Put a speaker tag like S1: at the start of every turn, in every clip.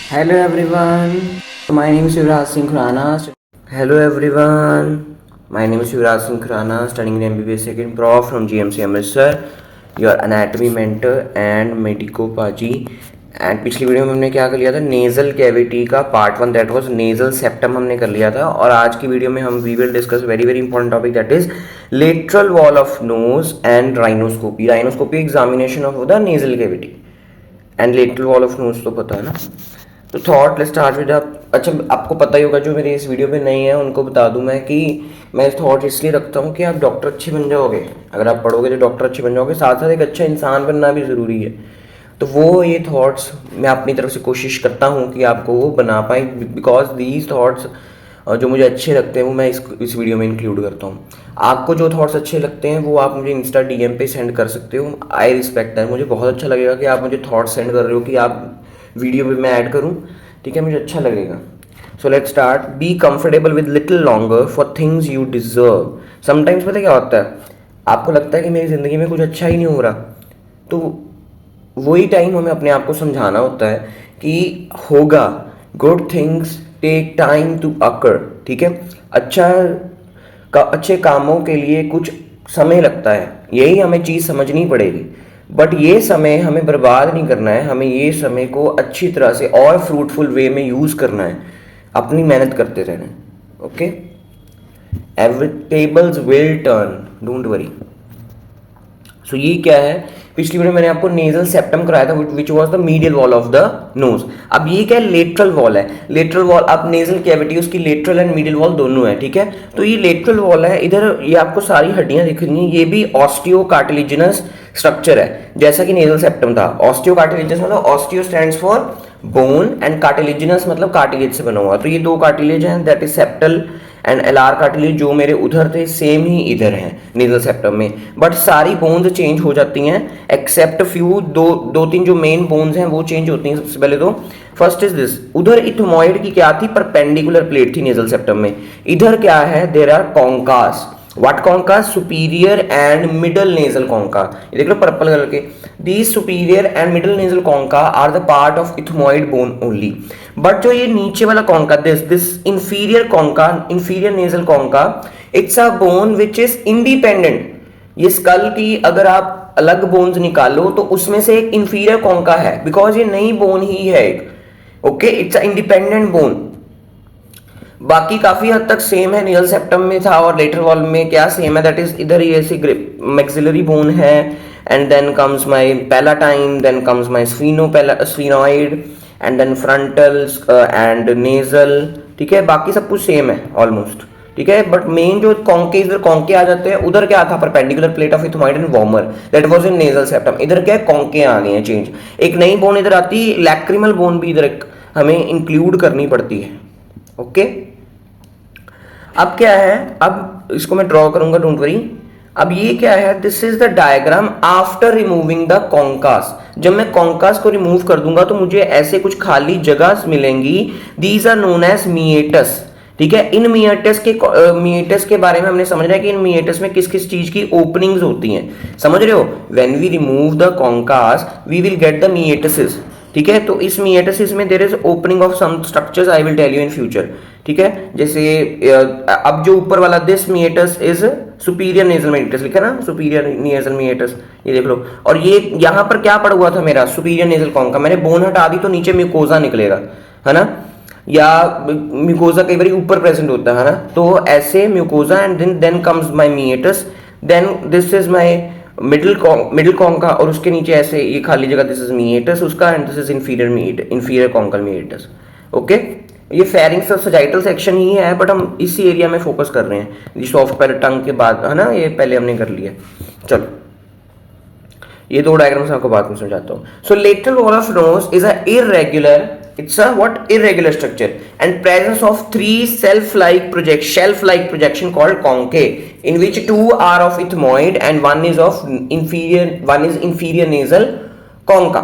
S1: Hello everyone. My name is Yuvraj Singh Khurana. Hello everyone. My name is Yuvraj Singh Khurana, studying in MBBS second prof from GMC Amritsar, your anatomy mentor and medico पाजी. And पिछली video में हमने क्या कर लिया था, nasal cavity का part 1 that was nasal septum हमने कर लिया था. और आज की वीडियो में हम we will discuss very very important topic that is lateral wall of nose and rhinoscopy. Rhinoscopy examination of the nasal cavity and lateral wall of nose तो पता है ना. तो थॉट लेट्स स्टार्ट विद अच्छा आपको पता ही होगा, जो मेरे इस वीडियो पे नहीं है उनको बता दूं मैं कि मैं थॉट इसलिए रखता हूँ कि आप डॉक्टर अच्छे बन जाओगे. अगर आप पढ़ोगे तो डॉक्टर अच्छे बन जाओगे, साथ साथ एक अच्छा इंसान बनना भी ज़रूरी है. तो वो ये थॉट्स मैं अपनी तरफ से कोशिश करता हूँ कि आपको वो बना पाए, बिकॉज दीज थॉट्स जो मुझे अच्छे लगते हैं वो मैं इस वीडियो में इंक्लूड करता हूँ. आपको जो थॉट्स अच्छे लगते हैं वो आप मुझे इंस्टा डीएम पे सेंड कर सकते हो. I respect that. मुझे बहुत अच्छा लगेगा कि आप मुझे थॉट्स सेंड कर रहे हो कि आप वीडियो पे मैं ऐड करूँ. ठीक है, मुझे अच्छा लगेगा. So let's start. Be comfortable with little longer for things you deserve. Sometimes पता क्या होता है, आपको लगता है कि मेरी ज़िंदगी में कुछ अच्छा ही नहीं हो रहा, तो वही टाइम हमें अपने आप को समझाना होता है कि होगा. Good things take time to occur. ठीक है, अच्छे कामों के लिए कुछ समय लगता है, यही हमें चीज़ समझनी पड़ेगी. बट ये समय हमें बर्बाद नहीं करना है, हमें ये समय को अच्छी तरह से और फ्रूटफुल वे में यूज़ करना है, अपनी मेहनत करते रहना है. Okay, every tables will turn, don't worry. So ये क्या है, पिछली वीडियो मैंने आपको नेजल सेप्टम कराया था which was the medial wall of the knows. अब ये क्या है, लेटरल वॉल है. लेटरल वॉल, अब नेजल कैविटी उसकी लेटरल एंड मीडियल वॉल दोनों है. ठीक है, तो ये लेटरल वॉल है. इधर ये आपको सारी हड्डियां दिख रही हैं, ये भी ऑस्टियो कार्टिलेजिनस स्ट्रक्चर है जैसा कि नेजल सेप्टम था. ऑस्टियो कार्टिलेजिनस मतलब osteo stands for bone and cartilaginous मतलब कार्टिलेज से बना हुआ. तो ये दो कार्टिलेज हैं, that is septal and LR cartilage. जो मेरे उधर थे सेम ही इधर हैं नेजल सेप्टम में, बट सारी बोन्स चेंज हो जाती हैं एक्सेप्ट फ्यू. दो तीन जो मेन बोन्स हैं वो चेंज होती हैं. सबसे पहले तो फर्स्ट इज दिस, उधर इथमोइड की क्या थी, परपेंडिकुलर प्लेट थी नेजल सेप्टम में. इधर क्या है, there are conchas. What concha, superior and middle nasal concha. ये देख लो पर्पल कलर के. These superior and middle nasal concha are the part of ethmoid bone only. But जो ये नीचे वाला concha, this inferior concha, inferior nasal concha, it's a bone which is independent. ये school की अगर आप अलग बोन्स निकालो तो उसमें से एक इंफीरियर कॉन्का है, बिकॉज ये नई बोन ही है एक. Okay, it's a independent bone. बाकी काफी हद तक सेम है, नेजल सेप्टम में था और लेटर वॉल में क्या सेम है, दैट इज इधर ये ऐसी मैक्सिलरी बोन है and then comes my palatine, then comes my sphenoid and then frontal and nasal. ठीक है, बाकी सब कुछ सेम है ऑलमोस्ट. ठीक है, बट मेन जो कॉन्के, इधर कॉन्के आ जाते हैं. उधर क्या था, perpendicular plate of ethmoid and warmer, that was in nasal septum. इधर क्या है, कॉन्के आ गए हैं चेंज. एक नई बोन इधर आती है, लैक्रिमल बोन भी इधर एक हमें इंक्लूड करनी पड़ती है. ओके, अब क्या है, अब इसको मैं ड्रॉ करूंगा, डोंट वरी. अब ये क्या है, this is the diagram after removing the conchas. जब मैं कॉन्कास को रिमूव कर दूंगा तो मुझे ऐसे कुछ खाली जगह मिलेंगी. These are known as meatus. ठीक है, इन मिएटस के बारे में हमने समझना है कि इन मिएटस में किस किस चीज की ओपनिंग्स होती हैं. समझ रहे हो, when we remove the conchas we will get the meatuses. ठीक है, तो इस मिएटसिस में there is opening of some structures, I will tell you in future. ठीक है, जैसे अब जो ऊपर वाला this meatus is superior nasal meatus लिखा ना, सुपीरियर नेजल मिएटस, ये देख लो. और ये यहाँ पर क्या पड़ा हुआ था मेरा, सुपीरियर नेजल कॉन्का. मैंने बोन हटा दी तो नीचे म्यूकोजा निकलेगा, है ना, या म्यूकोजा कई बार ऊपर प्रेजेंट होता है ना. तो ऐसे mucosa and then comes my meatus, then this is my middle concha, और उसके नीचे ऐसे ये खाली जगह, दिस इज मिएटस उसका, and this is inferior conchal meatus. Okay, ये फेरिंग्स और सजाइटल सेक्शन ही है, बट हम इसी एरिया में फोकस कर रहे हैं. सॉफ्ट पैर टंग के बाद, है ना, ये पहले हमने कर लिया. चलो, ये दो डायग्राम्स आपको बाद में समझाता हूँ. So lateral wall of nose is a irregular, it's a what, irregular structure and presence of three shelf-like projection called conchae, in which two are of ethmoid and one is inferior nasal concha.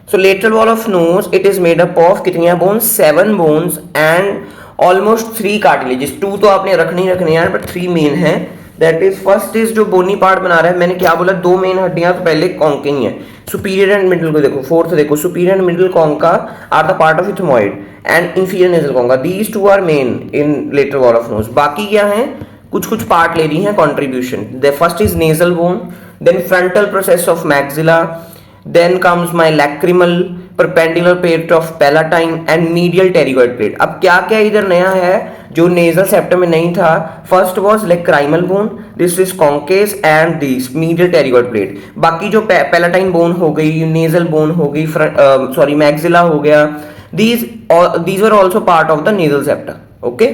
S1: So lateral wall of nose, it is made up of कितनी bones, 7 bones and almost 3 cartilages. 2 तो आपने रखने हैं, but 3 main हैं. That is first is जो बोनी part बना रहा है, मैंने क्या बोला, दो मेन हड्डियां तो पहले कॉन्के ही है। सुपीरियर एंड मिडिल को देखो, फोर्थ देखो, superior and middle concha are the part of ethmoid and inferior nasal concha, these two are main in lateral wall of nose. बाकी क्या है, कुछ कुछ पार्ट ले रही हैं contribution. The first is nasal bone, then frontal process of maxilla, then comes my lacrimal, perpendicular plate of palatine and medial pterygoid plate. अब क्या क्या इधर नया है जो नेजल सेप्टम में नहीं था? First was lacrimal bone, this is कॉन्केस and this medial pterygoid plate. बाकी जो पैलाटाइन बोन हो गई, नेजल बोन हो गई, सॉरी मैक्सिला हो गया, these were also part of the nasal septa, okay?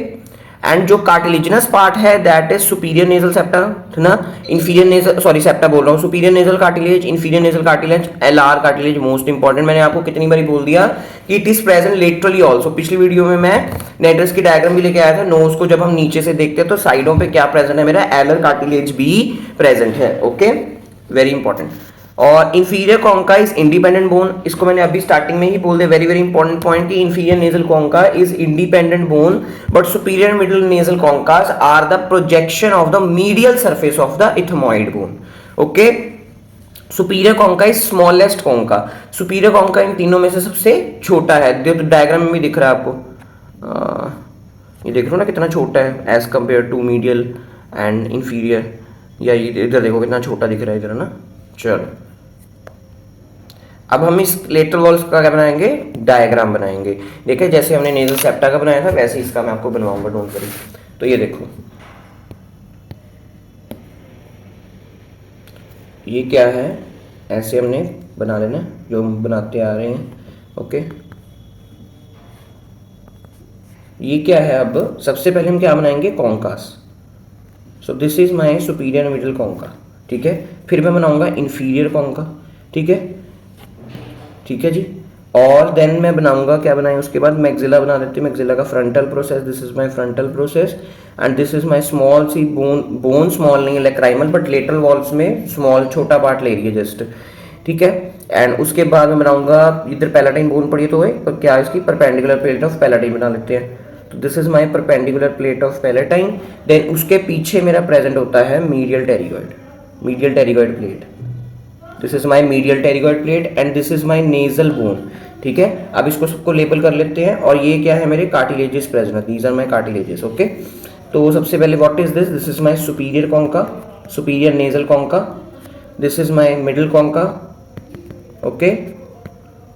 S1: And जो कार्टिलेजिनस पार्ट है that is superior nasal septa, है ना, इंफीरियर नेजल, सॉरी सेप्टा बोल रहा हूँ, superior nasal cartilage, inferior nasal cartilage, LR cartilage most important. मैंने आपको कितनी बारी बोल दिया कि it is present laterally also. पिछली वीडियो में मैं नेटर्स की डायग्राम भी लेके आया था। नोज को जब हम नीचे से देखते हैं तो साइडों पे क्या प्रेजेंट है, मेरा एलर कार्टिलेज भी प्रेजेंट है, ओके, वेरी इंपॉर्टेंट। और inferior concha is independent bone, इसको मैंने अभी स्टार्टिंग में ही बोल दिया, वेरी वेरी इंपॉर्टेंट पॉइंट कि inferior nasal concha is independent bone but superior middle nasal conchas are the projection of the medial surface of the ethmoid bone, okay. Superior concha is smallest concha, superior concha इन तीनों में से सबसे छोटा है। तो diagram में भी दिख रहा है आपको, ये देख रहे हो ना कितना छोटा है as compare to medial and inferior, या ये इधर देखो कितना छोटा दिख रहा है इधर, ना। चलो अब हम इस लेटरल वॉल्स का क्या बनाएंगे, डायग्राम बनाएंगे। देखिए जैसे हमने नेजल सेप्टा का बनाया था वैसे इसका मैं आपको बनवाऊंगा, डोंट वरी। तो ये देखो, ये क्या है, ऐसे हमने बना लेना जो हम बनाते आ रहे हैं, ओके। ये क्या है, अब सबसे पहले हम क्या बनाएंगे, conchas. So this is my superior middle concha, ठीक है। फिर मैं बनाऊंगा इंफीरियर कॉन्का, ठीक है, ठीक है जी। और देन मैं बनाऊंगा, क्या बनाए उसके बाद, मैक्सिला बना देते हैं। मैक्सिला का frontal process, this is my frontal process and this is my small C bone, bone small नहीं है लैक्राइमल बट लेटरल वॉल्स में स्मॉल छोटा पार्ट ले रही है जस्ट, ठीक है। एंड उसके बाद मैं बनाऊंगा, इधर पैलाटाइन बोन पड़ी है तो क्या इसकी परपेंडिकुलर प्लेट ऑफ पैलाटाइन बना लेते हैं। तो this is my perpendicular plate of palatine. Then उसके पीछे मेरा प्रेजेंट होता है medial pterygoid, medial pterygoid plate, this is my medial pterygoid plate and this is my nasal bone, ठीक है। अब इसको सबको लेबल कर लेते हैं। और ये क्या है, मेरे cartilages present, these are my cartilages, okay. तो सबसे पहले what is this, this is my superior concha, superior nasal concha, this is my middle concha, okay.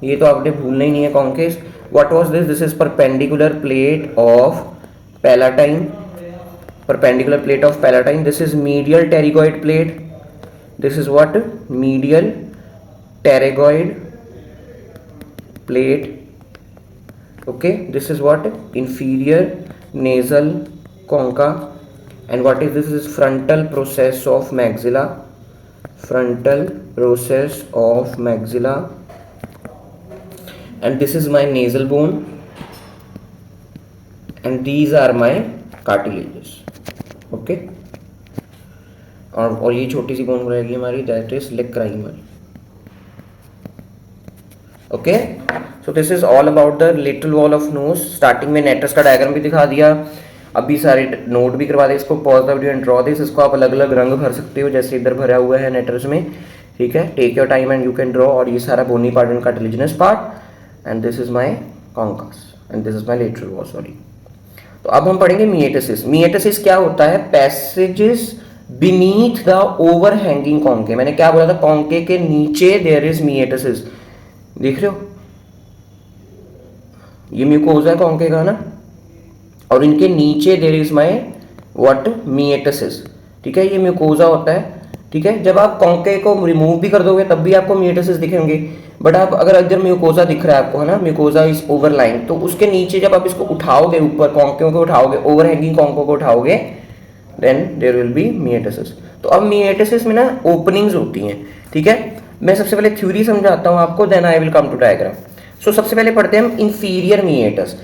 S1: ये तो आपने भूलना ही नहीं है, conchas. What was this, this is perpendicular plate of palatine, perpendicular plate of palatine, this is medial pterygoid plate, this is what, medial pterygoid plate, okay. This is what, inferior nasal concha and what is this, is frontal process of maxilla, frontal process of maxilla and this is my nasal bone and these are my cartilages, okay. और ये छोटी सी bone रहेगी हमारी, that is lacrimal, okay. So this is all about the lateral wall of knows. Starting में Netter's का diagram भी दिखा दिया, अभी सारे नोट भी करवा दे। इसको pause the video and draw this, इसको आप अलग अलग रंग भर सकते हो जैसे इधर भरा हुआ है नेटर्स में, ठीक है। Take your time and you can draw. और ये सारा bony part and cartilaginous part and this is my conchas and this is my lateral wall, sorry. तो अब हम पढ़ेंगे मिएटेसिस। मिएटेसिस क्या होता है, passages beneath the overhanging conchae. मैंने क्या बोला था, कॉन्के के नीचे देयर इज मिएटेसिस, देख रहे हो, ये म्यूकोजा है कॉन्के का ना, और इनके नीचे देयर इज माय व्हाट, मिएटेसिस, ठीक है। ये म्यूकोजा होता है, ठीक है। जब आप कॉन्के को रिमूव भी कर दोगे तब भी आपको मिएटेसिस दिखेंगे, बट आप अगर इधर म्यूकोजा दिख रहा है आपको, है ना, म्यूकोजा इज ओवरलाइन, तो उसके नीचे जब आप इसको उठाओगे, ऊपर कॉन्कों को उठाओगे, ओवरहैंगिंग कॉन्कों को उठाओगे, देन देयर विल बी मिएटेसिस। तो अब मिएटेसिस में ना ओपनिंग्स होती हैं, ठीक है। मैं सबसे पहले थ्योरी समझाता हूँ आपको, then I will come to diagram. So सबसे पहले पढ़ते हैं हम इंफीरियर मिएटस।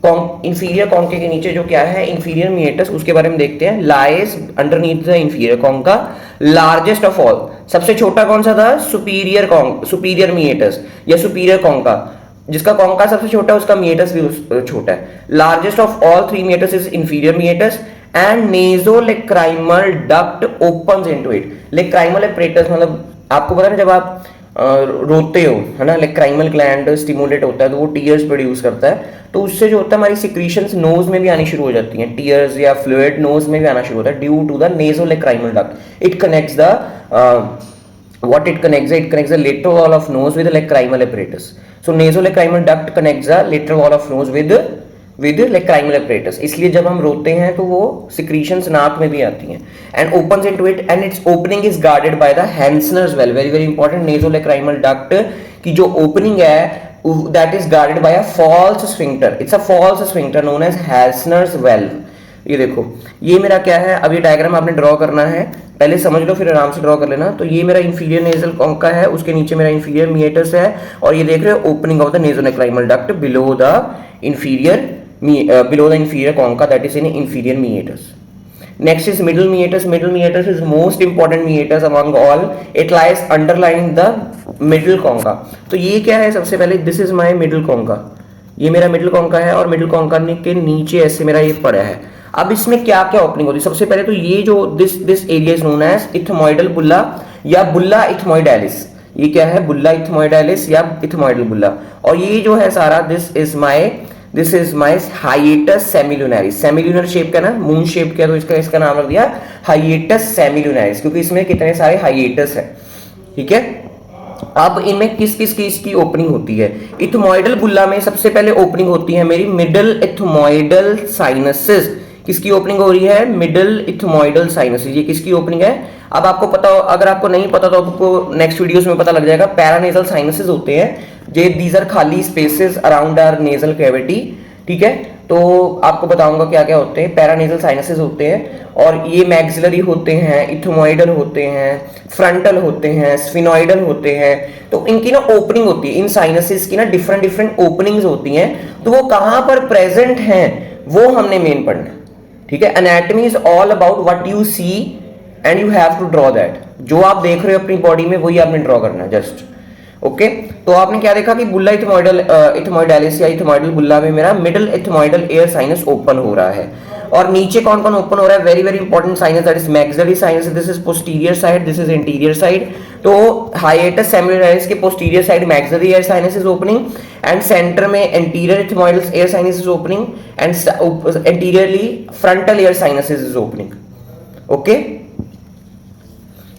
S1: इंफीरियर कॉन्के के नीचे जो क्या है, इंफीरियर मिएटस, उसके बारे में देखते हैं। Lies underneath the inferior concha, largest of all, सबसे छोटा कौन सा था, सुपीरियर मिएटस या सुपीरियर कॉन्का। जिसका कॉन्का सबसे छोटा है उसका मिएटस भी छोटा है। Largest of all three meatus is inferior meatus and nasolacrimal duct opens into it. Lacrimal apparatus मतलब आपको पता है ना, जब आप रोते हो है ना, लेक्राइमल ग्लैंड स्टिमुलेट होता है तो वो टीयर्स प्रोड्यूस करता है, तो उससे जो होता है हमारी सिक्रीशंस नोज में भी आनी शुरू हो जाती हैं, टीयर्स या फ्लूइड नोज में भी आना शुरू होता है due to the nasolacrimal duct. It connects the what it connects the lateral wall of nose with the lacrimal apparatus. So nasolacrimal duct connects the lateral wall of nose with lacrimal apparatus. इसलिए जब हम रोते हैं तो वो secretions नाक में भी आती हैं and opens into it, and its opening is guarded by the Hensen's valve. Very very important. nasolacrimal duct की जो opening है that is guarded by a false sphincter. It's a false sphincter known as Hensen's valve. ये देखो, ये मेरा क्या है, अब ये डायग्राम आपने ड्रॉ करना है, पहले समझ लो फिर आराम से ड्रॉ कर लेना। तो ये मेरा इंफीरियर नेजल कॉन्का है, उसके नीचे मेरा इंफीरियर मीएटस है, और ये देख रहे हो opening of the nasolacrimal duct below the inferior concha, that is in inferior meatus. Next is middle meatus. Middle meatus is most important meatus among all. It lies underlying the middle concha. तो ये क्या है, सबसे पहले this is my middle concha. ये मेरा middle concha है और मिडिल कॉन्का के नीचे ऐसे मेरा ये पड़ा है। अब इसमें क्या क्या ओपनिंग होती है, सबसे पहले तो ये जो this area is known as ethmoidal bulla या बुल्ला इथमोइडालिस। ये क्या है, बुल्ला इथमोइडालिस या इथमोइडल बुल्ला। और ये जो है सारा this is my hiatus semilunaris. Semilunar shape का ना, मून शेप का, तो इसका नाम रख दिया हाइएटस सेमिलुनैरिस, क्योंकि इसमें कितने सारे हाइएटस है। ठीक है, अब इनमें किस किस की इसकी ओपनिंग होती है। इथमोइडल बुल्ला में सबसे पहले ओपनिंग होती है मेरी मिडल इथमोइडल साइनसेस। किसकी ओपनिंग हो रही है, मिडल इथमोइडल साइनसेस। ये किसकी ओपनिंग है, अब आपको पता हो, अगर आपको नहीं पता तो आपको नेक्स्ट वीडियोस में पता लग जाएगा। पैरानेजल साइनसेस होते हैं, जे दीज आर खाली spaces around our nasal cavity. ठीक है, तो आपको बताऊंगा क्या क्या होते हैं। पैरानेजल साइनसेस होते हैं, और ये मैक्सिलरी होते हैं, इथमोइडल होते हैं, फ्रंटल होते हैं, स्फिनोइडल होते हैं। तो इनकी ना ओपनिंग होती है, इन साइनसेस की ना डिफरेंट ओपनिंग्स होती हैं। तो वो कहां पर प्रेजेंट हैं वो हमने मेन पढ़ना है। ठीक है, anatomy is all about what you see and you have to draw that. जो आप देख रहे हो अपनी बॉडी में वही आपने ड्रॉ करना है जस्ट। ओके, तो आपने क्या देखा कि बुल्ला इथमोइडालिस या इथमोइडल बुल्ला में मेरा middle ethmoidal air sinus open हो रहा है। और नीचे कौन कौन ओपन हो रहा है, very very important sinus, that is maxillary sinus. This is posterior side, this is interior side. तो हाइएटस सेमिलुनैरिस के posterior side maxillary air sinus is opening, and center में anterior ethmoidal air sinus is opening, and anteriorly frontal air sinus is opening. Okay,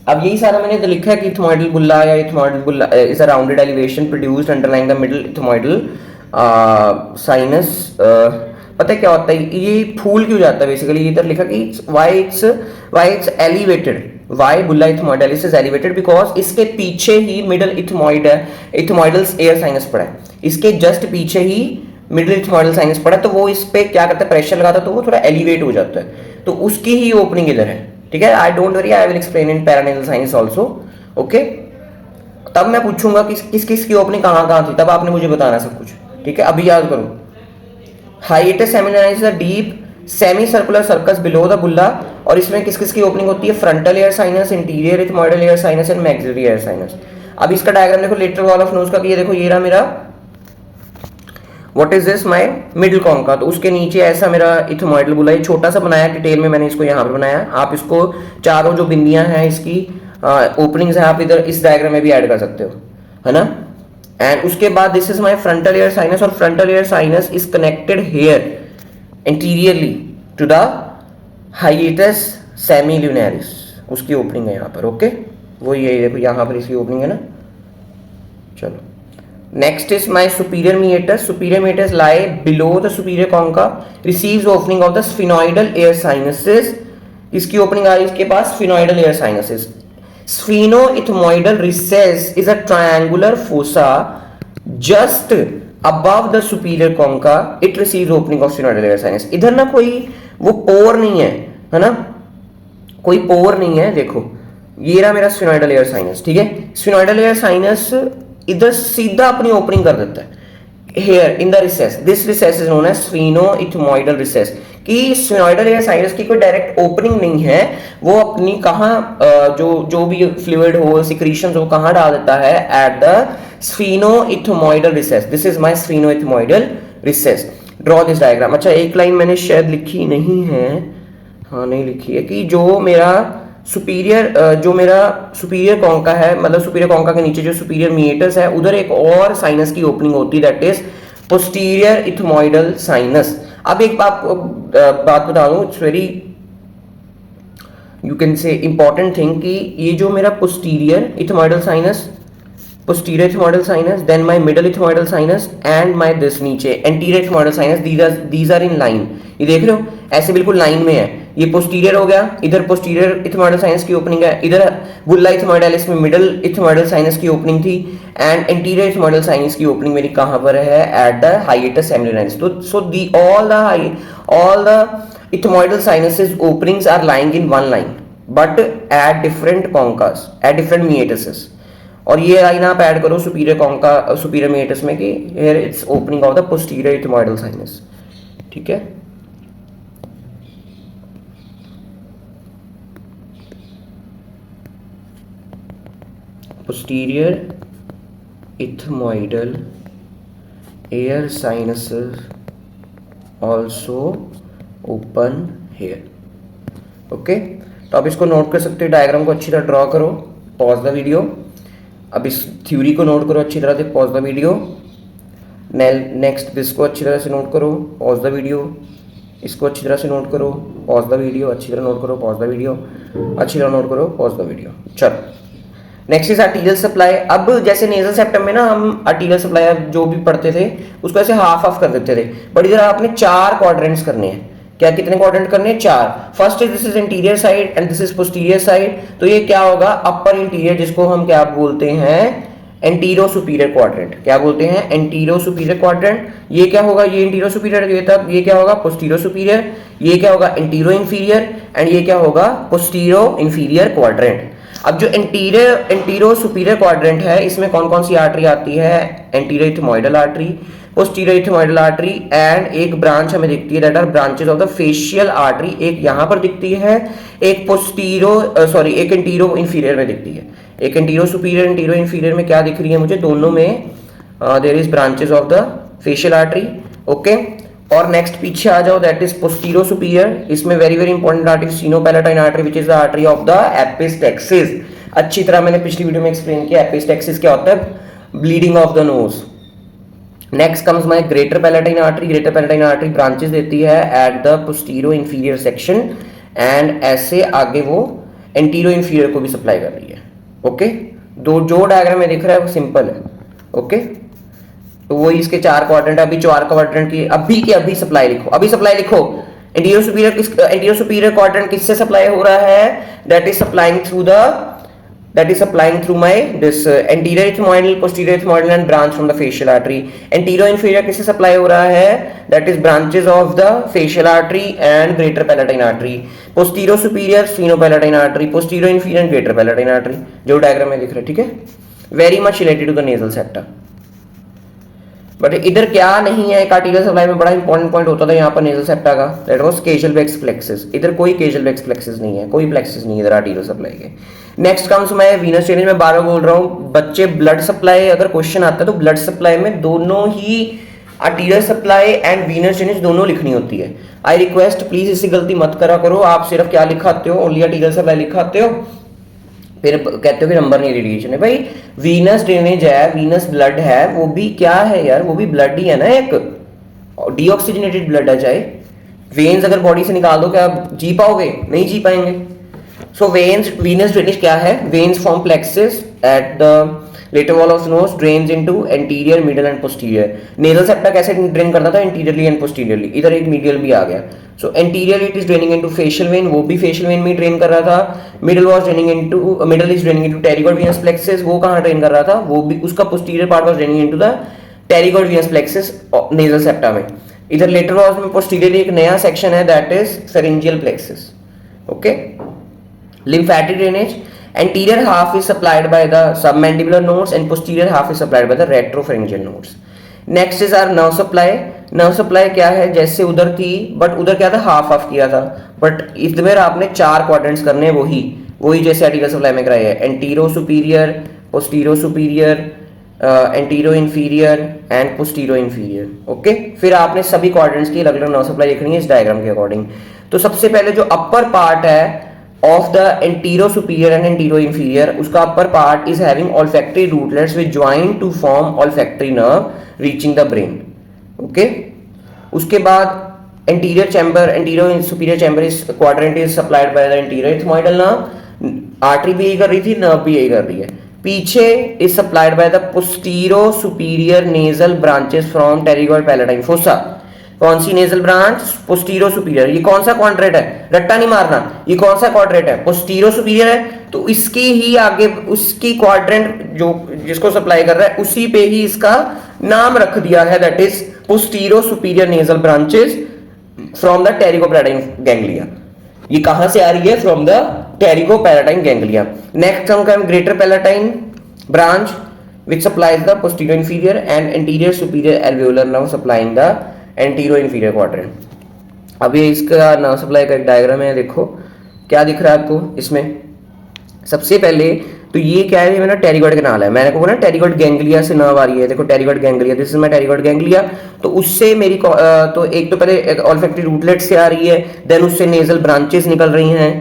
S1: अब यही सारा मैंने तो लिखा है कि इथमोइडल बुल्ला या ethmoidal Bulla is a rounded elevation produced underlying the middle ethmoidal sinus. पता है क्या होता है, ये फूल क्यों जाता है बेसिकली, इधर लिखा कि why it's elevated, why bulla ethmoidalis is elevated, because इसके पीछे ही मिडिल इथमोइडल एयर साइनस पड़ा है। इसके जस्ट पीछे ही मिडिल इथमोइडल साइनस पड़ा है, तो वो इस पे क्या करता है, प्रेशर लगाता है, तो वो थोड़ा एलिवेट हो जाता है। तो उसकी ही ओपनिंग इधर है। ठीक है, I don't worry, I will explain in paranasal sinus also. Okay, तब मैं पूछूंगा कि किस की ओपनिंग कहां थी, तब आपने मुझे बताना सब कुछ। ठीक है, अभी याद करो, hiatus semilunaris is a deep semi circular sulcus below the bulla, और इसमें किस की ओपनिंग होती है, frontal air sinus, interior ethmoidal air sinus and maxillary air sinus. अब इसका डायग्राम देखो लेटरल वॉल ऑफ नोज का, ये देखो ये रहा मेरा, what is this, my middle concha. तो उसके नीचे ऐसा मेरा इथमोइडल बुल्ला, ये छोटा सा बनाया डिटेल में मैंने इसको यहाँ पर बनाया। आप इसको चारों जो बिंदियां हैं इसकी ओपनिंग्स हैं, आप इधर इस डायग्राम में भी ऐड कर सकते हो, है ना। एंड उसके बाद this is my frontal air sinus, और frontal air sinus is connected here anteriorly to the hiatus semilunaris, उसकी ओपनिंग है यहाँ पर। ओके, वो ये देखो यहाँ पर इसकी ओपनिंग है ना। चलो, next is my superior meatus. Superior meatus lie below the superior concha, receives opening of the sphenoidal air sinuses. इसकी ओपनिंग आ रही है इसके पास sphenoidal air sinuses. Sphenoethmoidal recess is a triangular fossa just above the superior concha. It receives opening of sphenoidal air sinus. इधर ना कोई वो पोर नहीं है ना, कोई पोर नहीं है। देखो ये रहा मेरा स्फिनोइडल एयर साइनस। ठीक है, स्फिनोइडल एयर साइनस इधर सीधा अपनी ओपनिंग कर देता है here in the recess. This recess is known as sphenoethmoidal recess. कि स्फिनोइडल एयर साइनस की कोई डायरेक्ट ओपनिंग नहीं है, वो अपनी कहाँ जो भी फ्लूइड हो, सिक्रीशंस हो, कहाँ डाल देता है, at the sphenoethmoidal recess. This is my sphenoethmoidal recess. Draw this diagram. अच्छा, एक लाइन मैंने शायद लिखी नहीं है, हाँ नहीं लिखी है कि जो मेरा सुपीरियर कॉन्का है, मतलब सुपीरियर कॉन्का के नीचे जो सुपीरियर मीएटस है उधर एक और साइनस की ओपनिंग होती है, that is posterior ethmoidal sinus. अब एक बात बता दूं, it's very you can say important thing कि ये जो मेरा posterior ethmoidal sinus, posterior ethmoidal sinus, then my middle ethmoidal sinus and my this नीचे anterior ethmoidal sinus, these are in line। ये देख रहे हो ऐसे बिल्कुल लाइन में है। ये posterior हो गया, इधर posterior ethmoidal sinus की ओपनिंग है, इधर bulla ethmoidalis में middle ethmoidal sinus की ओपनिंग थी, एंड anterior ethmoidal sinus की ओपनिंग मेरी कहाँ पर है, at the hiatus seminaris। तो so the all the ethmoidal sinuses openings are lying in one line but at different concas, at different meatuses। और ये लाइन आप ऐड करो सुपीरियर कॉन्का सुपीरियर मीएटस में कि here it's opening of the posterior ethmoidal sinus. ठीक है, posterior ethmoidal air sinuses also open here. Okay, तो आप इसको नोट कर सकते हो, डायग्राम को अच्छी तरह ड्रॉ करो, पॉज द वीडियो। अब इस थ्योरी को नोट करो अच्छी तरह से, पॉज द वीडियो। नेक्स्ट इसको अच्छी तरह से नोट करो, पॉज द वीडियो। इसको अच्छी तरह से नोट करो, पॉज द वीडियो, अच्छी तरह नोट करो, पॉज द वीडियो, अच्छी तरह नोट करो, पॉज द वीडियो। चलो नेक्स्ट इज आर्टीरियल सप्लाई। अब जैसे नेजल सेप्टम में ना हम आर्टीरियल सप्लाई जो भी पढ़ते थे उसको ऐसे हाफ हाफ कर देते थे, बट इधर आपने 4 क्वाड्रेंट्स करने हैं। क्या कितने क्वाड्रेंट करने हैं? 4। First is this is interior side and this is posterior side. तो ये क्या होगा, अपर इंटीरियर, जिसको हम क्या बोलते हैं, एंटीरो सुपीरियर क्वाड्रेंट। क्या बोलते हैं? Antero superior quadrant. ये क्या होगा, ये इंटीरो सुपीरियर, ये तक ये क्या होगा, पोस्टीरो सुपीरियर। ये क्या होगा, एंटीरो इंफीरियर, एंड ये क्या होगा, पोस्टीरो इंफीरियर क्वाड्रेंट। अब जो एंटीरो सुपीरियर क्वाड्रेंट है इसमें कौन कौन सी आर्टरी आती है? Anterior ethmoidal artery, posterior ethmoidal artery, and एक ब्रांच हमें दिखती है that are branches of the facial artery. एक यहाँ पर दिखती है, एक एक एंटीरो इंफीरियर में दिखती है। एक एंटीरो सुपीरियर, एंटीरो इंफीरियर में क्या दिख रही है मुझे, दोनों में there is branches of the facial artery. Okay, और नेक्स्ट पीछे आ जाओ, दैट इज पोस्टीरो सुपीरियर। इसमें very very important artery sphenopalatine artery which is the artery of the epistaxis. अच्छी तरह मैंने पिछली वीडियो में एक्सप्लेन किया एपिस्टेक्सिस क्या होता है, bleeding of the nose. Next comes my greater palatine artery. Greater palatine artery branches देती है at the postero inferior section, and ऐसे आगे वो एंटीरो इंफीरियर को भी सप्लाई कर रही है। ओके, जो डायग्राम में दिख रहा है वो सिंपल है। ओके, तो वही इसके 4 क्वाड्रेंट, अभी 4 क्वाड्रेंट की अभी सप्लाई लिखो, अभी सप्लाई लिखो। एंटीरियर सुपीरियर क्वाड्रेंट किससे सप्लाई हो रहा है? That is supplying through my this anterior ethmoidal, posterior ethmoidal and branch from the facial artery. Anterior inferior किससे सप्लाई हो रहा है? That is branches of the facial artery and greater palatine artery. Posterior superior sphenopalatine artery, posterior inferior greater palatine artery, जो diagram में दिख रहा है। ठीक है, very much related to the nasal septa. But इधर क्या नहीं है, एक आर्टीरियल सप्लाई में बड़ा इंपॉर्टेंट पॉइंट होता था यहाँ पर नेजल सेप्टा का, that was Kiesselbach's plexus. इधर कोई केजल वेक्स प्लेक्सिस नहीं है, कोई प्लेक्सिस नहीं है इधर आर्टीरियल सप्लाई के। नेक्स्ट कम्स मैं वीनस ड्रेनेज में 12 बोल रहा हूँ बच्चे, ब्लड सप्लाई अगर क्वेश्चन आता है तो ब्लड सप्लाई में दोनों ही arterial supply and venous drainage दोनों लिखनी होती है। आई रिक्वेस्ट प्लीज इसी गलती मत करा करो, आप सिर्फ क्या लिखाते हो, ओनली आर्टीरियल सप्लाई लिखाते हो, फिर कहते हो कि नंबर नहीं रिलीजन है। भाई वीनस ड्रेनेज है, वीनस ब्लड है, वो भी क्या है यार, वो भी ब्लड ही है ना, एक डीऑक्सीजनेटेड ब्लड है। चाहे वेन्स अगर बॉडी से निकाल दो क्या आप जी पाओगे? नहीं जी पाएंगे। सो वीनस ड्रेनेज क्या है? Veins form plexus at the lateral wall of nose, drains into anterior, middle and posterior. Nasal septa कैसे ड्रेन करता था? Anteriorly and posteriorly. इधर एक मीडियल भी आ गया। So anterior it is draining into facial vein, वो भी फेशियल वेन में ड्रेन कर रहा था। Middle is draining into pterygoid venous plexus, वो कहां ड्रेन कर रहा था? वो भी उसका posterior part was draining into the pterygoid venous plexus nasal septa में। इधर लेटर वॉल में पोस्टीरियर एक नया सेक्शन है that is pharyngeal plexus. Okay, lymphatic drainage, anterior half is supplied by the submandibular nodes and posterior half is supplied by the retropharyngeal nodes. Next is our nerve supply. nerve supply क्या है? जैसे उधर थी but उधर क्या था, half half किया था, बट इधर आपने 4 क्वाड्रेंट्स करने हैं, वही जैसे आर्टीरियल सप्लाई में कराया है। Antero superior, postero superior, antero inferior and postero inferior. Okay, फिर आपने सभी क्वाड्रेंट्स की अलग अलग नर्व सप्लाई देखनी है इस डायग्राम के अकॉर्डिंग। तो सबसे पहले जो अपर पार्ट है of the antero superior and antero inferior, उसका upper part is having olfactory rootlets which join to form olfactory nerve reaching the brain. Okay, उसके बाद anterior chamber, anterior superior chamber is quadrant is supplied by the anterior ethmoidal nerve, artery भी यही कर रही थी, nerve भी यही कर रही है। पीछे is supplied by the postero superior nasal branches from pterygoid palatine fossa. कौन सी नेजल ब्रांच? Postero superior. ये कौन सा क्वाड्रेंट है? रट्टा नहीं मारना, ये कौन सा क्वाड्रेंट है? पोस्टीरो सुपीरियर है, तो इसकी ही आगे उसकी क्वाड्रेंट जो जिसको सप्लाई कर रहा है उसी पे ही इसका नाम रख दिया है, that is postero superior nasal branches from the pterygopalatine ganglia. ये कहां से आ रही है? From the pterygopalatine ganglia. Next हम करें greater palatine branch which supplies the posterior inferior and anterior superior alveolar nerve supplying the anterior inferior quadrant। अब ये इसका नर्व सप्लाई का एक डायग्राम है, देखो क्या दिख रहा है आपको इसमें। सबसे पहले तो ये क्या है, ये मेरा टेरिगॉइड कैनाल है, मैंने को ना टेरिगॉइड गैंग्लिया से नर्व आ रही है, देखो pterygoid ganglia, this is my pterygoid ganglia. तो उससे मेरी तो एक तो पहले ऑल्फैक्टरी रूटलेट से आ रही है, देन उससे नेजल ब्रांचेस निकल रही हैं,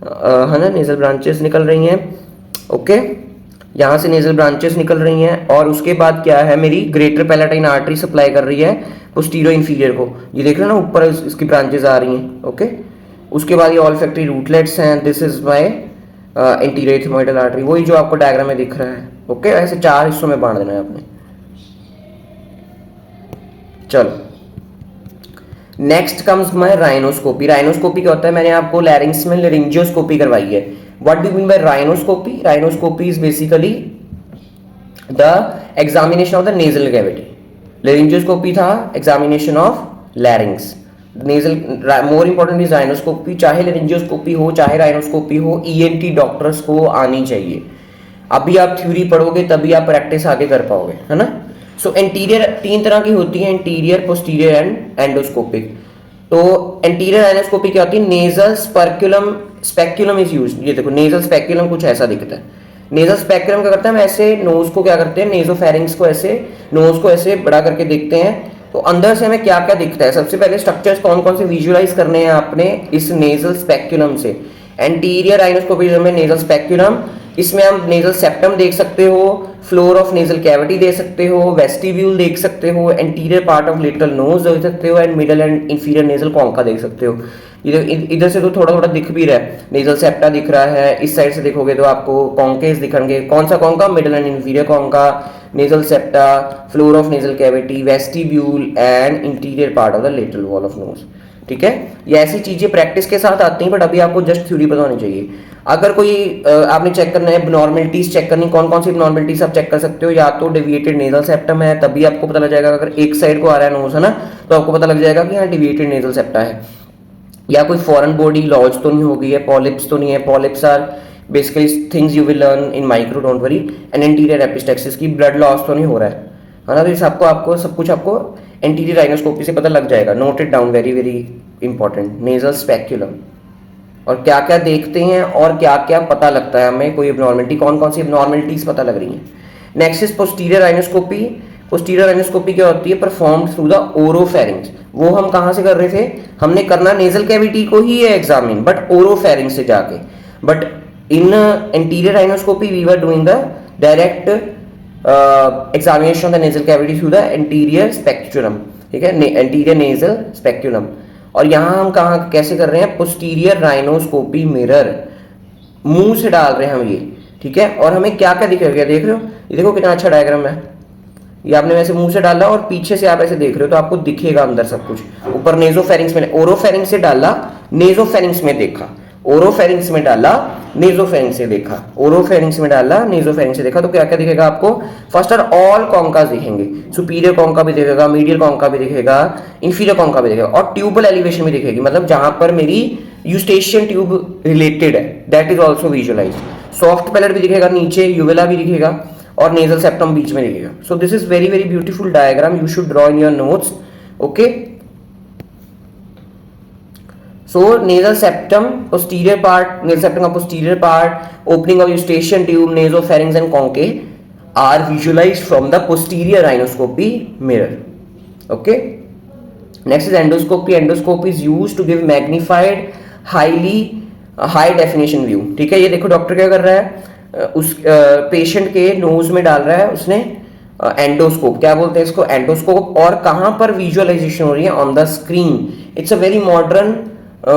S1: है ना, नेजल ब्रांचेस निकल रही हैं। ओके, यहाँ से नेजल ब्रांचेस निकल रही हैं, और उसके बाद क्या है, मेरी ग्रेटर पैलेटाइन आर्टरी सप्लाई कर रही है पोस्टीरियर इन्फीरियर को। ये देख रहे हो ना, ऊपर इसकी ब्रांचेस आ रही हैं। ओके, उसके बाद ये ऑल्फैक्टरी रूटलेट्स हैं, this is my anterior ethmoidal artery, वही जो आपको डायग्राम में दिख रहा है। ओके, ऐसे 4 हिस्सों में बांट देना है आपने। चलो, next comes my rhinoscopy. Rhinoscopy क्या होता है? मैंने आपको लैरिंग्स में लेरिंजियोस्कोपी करवाई है। What do mean by rhinoscopy? Rhinoscopy is basically the examination of the nasal cavity. Laryngoscopy था examination of larynx. Nasal more important is rhinoscopy. चाहे लेरिंजियोस्कोपी हो चाहे राइनोस्कोपी हो, ईएनटी डॉक्टर्स को आनी चाहिए। अभी आप थ्योरी पढ़ोगे तभी आप प्रैक्टिस आगे कर पाओगे, है ना। सो एंटीरियर 3 तरह की होती है, एंटीरियर, पोस्टीरियर एंड एंडोस्कोपिक। तो एंटीरियर राइनोस्कोपी क्या होती है? Nasal speculum, speculum is used. ये देखो नेजल स्पेक्यूलम कुछ ऐसा दिखता है। नेजल स्पेक्यूलम क्या करता है, हम ऐसे नोज को क्या करते हैं, नेजोफेरिंक्स को ऐसे, नोज को ऐसे बड़ा करके देखते हैं, तो अंदर से हमें क्या क्या दिखता है। सबसे पहले स्ट्रक्चर्स कौन कौन से विजुअलाइज करने हैं आपने इस नेजल स्पेक्यूलम से। एंटीरियर राइनोस्कोपी में नेजल स्पेक्यूलम, इसमें हम नेजल सेप्टम देख सकते हो, फ्लोर ऑफ नेजल कैविटी देख सकते हो, वेस्टिब्यूल देख सकते हो, anterior part of little nose देख सकते हो, and middle and inferior nasal concha देख सकते हो। इधर से तो थोड़ा थोड़ा दिख भी रहा है, नेजल सेप्टा दिख रहा है, इस साइड से देखोगे तो आपको कॉन्केस दिखेंगे। कौन सा concha? Middle and inferior concha, nasal septa, floor of nasal cavity, vestibule and interior part of the lateral wall of knows. ठीक है, ये ऐसी चीजें प्रैक्टिस के साथ आती हैं, बट अभी आपको जस्ट थ्योरी पता होनी चाहिए। अगर कोई आपने चेक करना है, एबनॉर्मलिटीज चेक करनी, कौन कौन सी एबनॉर्मलिटीज आप चेक कर सकते हो, या तो डेविएटेड नेजल सेप्टम है तभी आपको पता लग जाएगा। अगर एक साइड को आ रहा है नोज, है ना, तो आपको पता लग जाएगा कि हाँ डेविएटेड नेजल सेप्टा है। या कोई फॉरेन बॉडी लॉज तो नहीं होगी है, पॉलिप्स तो नहीं है। Polyps are basically things you will learn in micro, don't worry. And anterior epistaxis की ब्लड लॉस तो नहीं हो रहा है ना। तो इस आपको सब कुछ आपको एंटीरियर राइनोस्कोपी से पता लग जाएगा। Note it down, very very important. Nasal speculum, और क्या क्या देखते हैं और क्या क्या पता लगता है हमें, कोई एबनॉर्मलिटी, कौन कौन सी एबनॉर्मलिटीज पता लग रही हैं। Next is posterior rhinoscopy. Posterior rhinoscopy क्या होती है? Perform through the oropharynx. वो हम कहाँ से कर रहे थे? हमने करना नेजल कैविटी को ही है एग्जामिन, बट ओरोफेरिंग्स से जाके। But in anterior rhinoscopy we were doing the direct examination of the nasal cavity through the anterior spectrum. ठीक है, एंटीरियर नेजल स्पेक्यूलम। और यहाँ हम कहाँ कैसे कर रहे हैं? पोस्टीरियर राइनोस्कोपी मिरर, मुंह से डाल रहे हैं हम ये। ठीक है, और हमें क्या क्या दिखेगा, देख रहे हो? ये देखो कितना अच्छा डायग्राम है। ये आपने वैसे मुंह से डाला और पीछे से आप ऐसे देख रहे हो, तो आपको दिखेगा अंदर सब कुछ। ऊपर नेजोफेरिंग्स में, ओरोफेरिंग्स से डाला, नेजोफेरिंग्स में देखा, ओरोफेरिंग्स में डाला, नेजोफेरिंग्स से देखा, ओरोफेरिंग्स में डाला, नेजोफेरिंग्स से देखा, तो क्या क्या दिखेगा आपको? फर्स्ट आर ऑल कॉन्कास दिखेंगे, सुपीरियर कॉन्का भी दिखेगा, मीडियल कॉन्का भी दिखेगा, इंफीरियर कॉन्का भी दिखेगा, और ट्यूबल एलिवेशन भी दिखेगी, मतलब जहां पर मेरी यूस्टेशियन ट्यूब रिलेटेड है, that is also visualise. Soft palate भी दिखेगा नीचे, यूवेला भी दिखेगा, और नेजल सेप्टम बीच में दिखेगा। सो this is very very beautiful diagram, you should draw in your notes. Okay, so nasal septum, posterior part, nasal septum का posterior part, opening of eustachian tube, nasopharynx and concha, are visualized from the posterior rhinoscopy mirror. Okay, next is endoscopy. Endoscopy is used to give magnified highly high definition view. ठीक है, ये देखो doctor क्या कर रहा है, उस patient के नोज में डाल रहा है उसने एंडोस्कोप, क्या बोलते हैं इसको, एंडोस्कोप, और कहां पर विजुअलाइजेशन हो रही है, on the screen. It's a very modern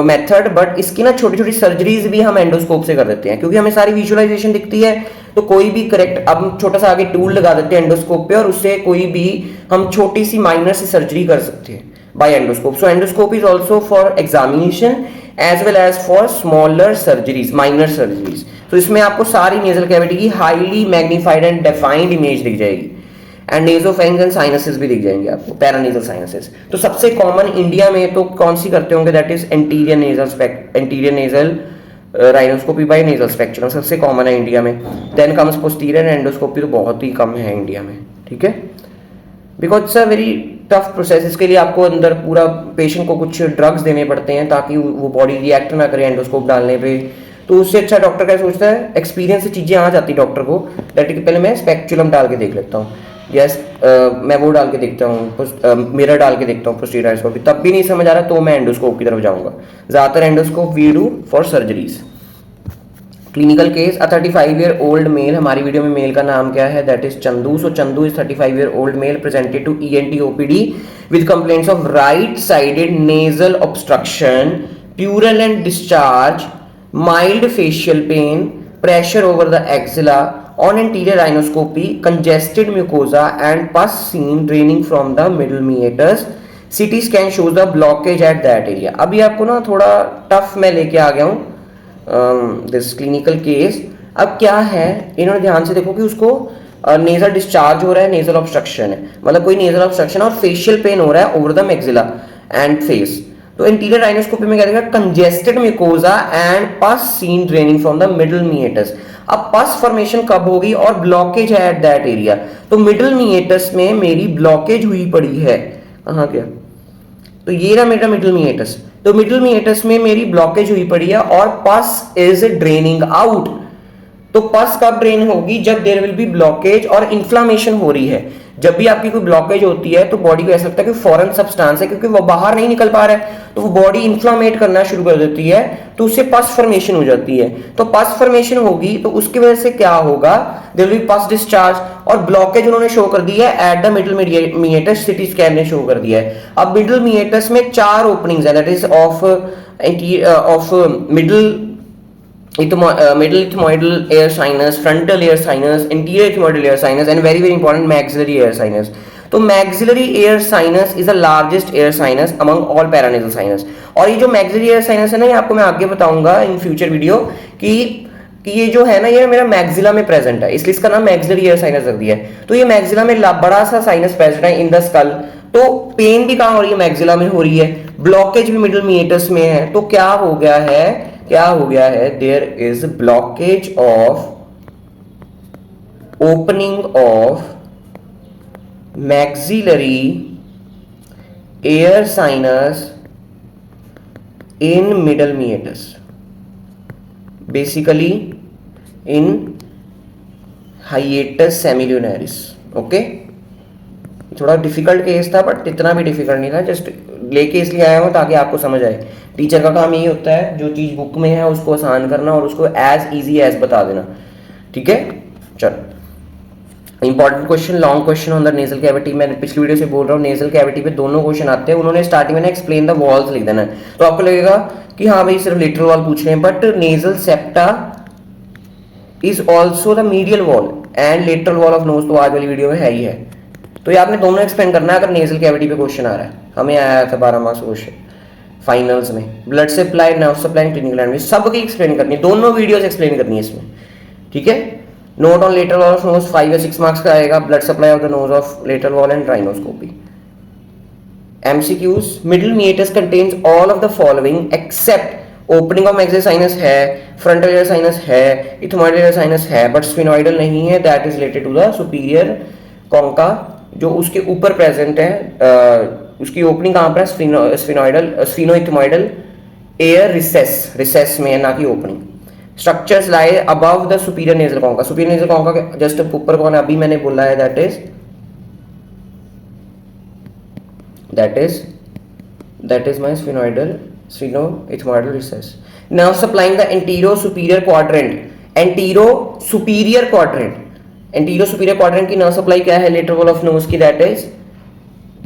S1: method, but इसकी ना छोटी छोटी सर्जरीज भी हम एंडोस्कोप से कर देते हैं, क्योंकि हमें सारी विजुअलाइजेशन दिखती है. तो कोई भी करेक्ट, अब हम छोटा सा आगे टूल लगा देते हैं एंडोस्कोप पे, और उससे कोई भी हम छोटी सी माइनर सी सर्जरी कर सकते हैं by endoscope. So endoscope is also for examination as well as for smaller surgeries, minor surgeries. तो इसमें आपको सारी नेजल कैविटी की highly magnified and defined image दिख जाएगी, एंड नेजोफेरिंज एंड साइनसेस भी दिख जाएंगे आपको, पैरानेजल साइनसेस. तो सबसे कॉमन इंडिया में तो कौन सी करते होंगे, that is anterior nasal rhinoscopy by nasal spectrum, सबसे कॉमन है इंडिया में. देन कम्स पोस्टीरियर एंडोस्कोपी, तो बहुत ही कम है इंडिया में. ठीक है, because it's a very tough process. इसके लिए आपको अंदर पूरा पेशेंट को कुछ ड्रग्स देने पड़ते हैं ताकि वो बॉडी रिएक्ट ना करे एंडोस्कोप डालने पे. तो उससे अच्छा डॉक्टर क्या सोचता है, एक्सपीरियंस से चीज़ें आ जाती डॉक्टर को, दैट कि पहले मैं स्पेक्चुलम डाल के देख लेता हूँ, यस मैं वो डाल के देखता हूँ, मिरर डाल के देखता हूँ पोस्टीरियर एंडोस्कोपी, तब भी नहीं समझ आ रहा तो मैं एंडोस्कोप की तरफ जाऊँगा. ज़्यादातर endoscope we do for surgeries. Clinical case, a 35 old male, हमारी वीडियो में मेल का नाम क्या है, that is Chandu. So Chandu is 35 old male presented to ENT OPD with complaints of right sided nasal obstruction, purulent and discharge, mild facial pain, pressure over the axilla, on anterior rhinoscopy, congested mucosa and pus seen draining from the middle meatus. CT scan shows the blockage at that area. अभी आपको ना थोड़ा tough मैं लेके आ गया हूँ this clinical case. अब क्या है, इन्होंने ध्यान से देखो कि उसको नेजल डिस्चार्ज हो रहा है, नेजल ऑब्स्ट्रक्शन है, मतलब कोई नेजल ऑब्स्ट्रक्शन और फेशियल पेन हो रहा है over the maxilla and face. तो एंटीरियर राइनोस्कोपी में क्या देखा, congested mucosa and pus seen draining from the middle meatus. अब पस फॉर्मेशन कब होगी और ब्लॉकेज है एट दैट एरिया, तो मिडल मीएटस में मेरी ब्लॉकेज हुई पड़ी है. कहाँ गया, तो ये रहा मेरा मिडल मीएटस. तो मिडल मीएटस में मेरी ब्लॉकेज हुई पड़ी है और पस इज ड्रेनिंग आउट. तो पस कब ड्रेन होगी, जब देयर विल बी ब्लॉकेज और इन्फ्लामेशन हो रही है. जब भी आपकी कोई ब्लॉकेज होती है तो बॉडी को ऐसा लगता है कि फॉरेन सब्सटेंस है, क्योंकि वो बाहर नहीं निकल पा रहा है, तो वो बॉडी इन्फ्लामेट करना शुरू कर देती है, तो उससे पस फॉर्मेशन हो जाती है. तो पस फॉर्मेशन होगी तो उसकी वजह से क्या होगा, there will be pus discharge, और ब्लॉकेज उन्होंने शो कर दी है at the middle meatus, CT scan ने शो कर दिया है. अब मिडल मीएटस में 4 ओपनिंग्स है, that is of middle ethmoidal air sinus, frontal air sinus, anterior ethmoidal air sinus, and very important maxillary air sinus. तो maxillary air sinus is the largest air sinus among all paranasal sinus. और ये जो maxillary air sinus है ना, ये आपको मैं आगे बताऊंगा इन फ्यूचर वीडियो कि ये जो है ना, ये मेरा मैक्सिला में प्रेजेंट है, इसलिए इसका नाम मैक्सिलरी एयर साइनस रख दिया है. तो ये मैक्सिला में बड़ा सा साइनस प्रेजेंट है इन द स्कल. तो पेन भी कहाँ हो रही है, मैक्सिला में हो रही है, ब्लॉकेज भी मिडल मीएटस में है. तो क्या हो गया है, there is blockage of opening of maxillary air sinus in middle meatus, basically in hiatus semilunaris. Okay, थोड़ा डिफिकल्ट केस था, बट इतना भी डिफिकल्ट नहीं था, जस्ट लेके इसलिए आया हूँ ताकि आपको समझ आए. टीचर का काम यही होता है, जो चीज़ बुक में है उसको आसान करना और उसको एज इजी एज बता देना. ठीक है, चलो important question, long question on the nasal cavity. मैं पिछली वीडियो से बोल रहा हूँ, नेजल कैविटी पे दोनों क्वेश्चन आते हैं. उन्होंने स्टार्टिंग में एक्सप्लेन द वॉल्स लिख देना है, तो आपको लगेगा कि हाँ भाई सिर्फ लेटरल वॉल पूछ रहे हैं, but nasal septa is also the medial wall and lateral wall of nose, तो आज वाली वीडियो में है ही है. तो ये आपने दोनों एक्सप्लेन करना है अगर नेजल कैविटी पे क्वेश्चन आ रहा है. हमें आया था 12 मार्क्स क्वेश्चन फाइनल्स में, blood supply, nerve supply, clinical anatomy सबकी एक्सप्लेन करनी है, दोनों वीडियोस एक्सप्लेन करनी है इसमें. ठीक है, note on lateral wall of nose 5 या 6 मार्क्स का आएगा, blood supply of the nose of lateral wall and rhinoscopy. MCQs, middle meatus contains all of the following except opening of maxillary sinus है, frontal air sinus है, ethmoidal air sinus है, but sphenoidal नहीं है, that is related to the superior concha जो उसके ऊपर present है. उसकी ओपनिंग कहाँ पर है, स्फिनोइडल, स्फिनोइथमोइडल एयर रिसेस में है, ना कि opening. Structures lie above the superior nasal concha, superior nasal concha के जस्ट ऊपर कौन है, अभी मैंने बोला है, that is my sphenoethmoidal recess. Now supplying the anterior superior quadrant की नर्व सप्लाई क्या है लेटर वॉल ऑफ नोज की, that is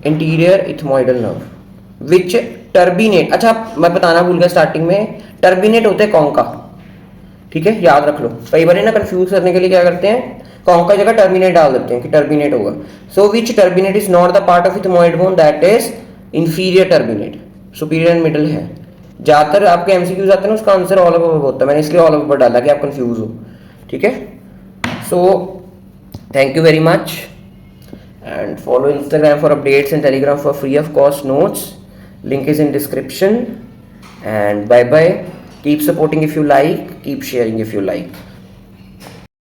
S1: interior ethmoidal nerve which turbinate, अच्छा मैं बताना भूल गया स्टार्टिंग में, टर्बिनेट होते हैं कॉन्का, ठीक है, याद रख लो, कई बार ना कंफ्यूज करने के लिए क्या करते हैं, कॉन्का जगह टर्मिनेट डाल देते हैं कि टर्मिनेट होगा। So which turbinate is not the part of ethmoid bone, that is inferior turbinate, superior and middle है। ज्यादातर आपके एमसीक्यूज आते हैं ना, उसका आंसर ऑल ओवर होता है, मैंने इसलिए ऑल ओवर डाला कि आप कंफ्यूज हो, ठीक है। So thank you very much and follow Instagram for updates and Telegram for free of cost notes. Link is in description. And bye bye. Keep supporting if you like, keep sharing if you like.